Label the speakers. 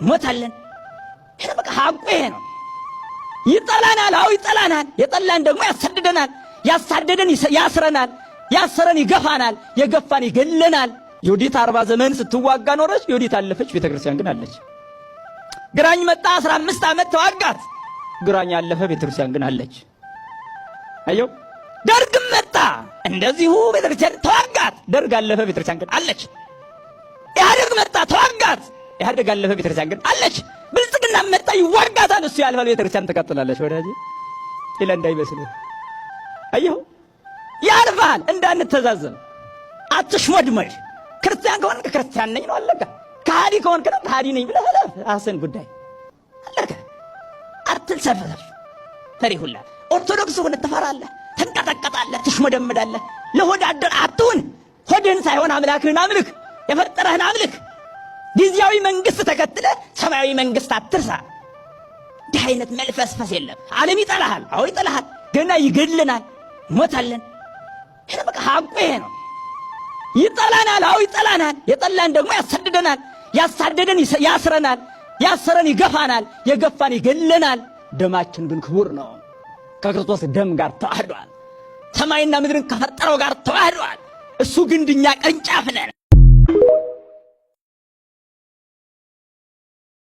Speaker 1: ሞታለን። ይሄ በቃ ሐቁ ይሄ ነው። ይጠላናል። አዎ ይጠላናል። የጠላን ደግሞ ያሳድደናል። ያሳደደን ያስረናል። ያሰረን ይገፋናል። የገፋን ይገለናል። ዮዲት 40 ዘመን ስትዋጋ ኖረች። ዮዲት አለፈች። ቤተክርስቲያን ግን አለች። ግራኝ መጣ 15 ዓመት ተዋጋት። ግራኝ አለፈ። ቤተክርስቲያን ግን አለች። አየው። ደርግም መጣ እንደዚሁ ቤተክርስቲያን ተዋጋት። ደርግ አለፈ። ቤተክርስቲያን ግን አለች። ኢህአዴግ መጣ ተዋጋት። ኢህአዴግ አለፈ። ቤተክርስቲያን ግን አለች። ብልጽግና መጣ ይዋጋታል። እሱ ያልፋል። ቤተክርስቲያን ትቀጥላለች። ወዳጄ ኢላ እንዳይመስልህ። አየው። ያልፋል። እንዳንተዛዘብ አትሽሞድመድ። ክርስቲያን ከሆንክ ክርስቲያን ነኝ ነው አለቀ። ከሃዲ ከሆንክ ከሃዲ ነኝ ብለህ ለፍ አሰን ጉዳይ አለቀ። አትልሰፈሰፍ። ፈሪሁላ ኦርቶዶክስ ሆነ ትፈራለህ፣ ትንቀጠቀጣለህ፣ ትሽሞደምዳለህ። ለሆድ አደር አትሁን። ሆድህን ሳይሆን አምላክህን አምልክ። የፈጠረህን አምልክ። ጊዜያዊ መንግስት ተከትለ ሰማያዊ መንግስት አትርሳ። እንዲህ አይነት መልፈስፈስ የለም። ዓለም ይጠላሃል። አዎ ይጠላሃል። ገና ይገድለናል። ሞታለን። ይሄ በቃ ሐቁ ይሄ ነው። ይጠላናል። አዎ ይጠላናል። የጠላን ደግሞ ያሳድደናል። ያሳደደን ያስረናል። ያሰረን ይገፋናል። የገፋን ይገለናል። ደማችን ግን ክቡር ነው። ከክርስቶስ ደም ጋር ተዋህዷል። ሰማይና ምድርን ከፈጠረው ጋር ተዋህዷል። እሱ ግንድኛ ቅርንጫፍ ነን።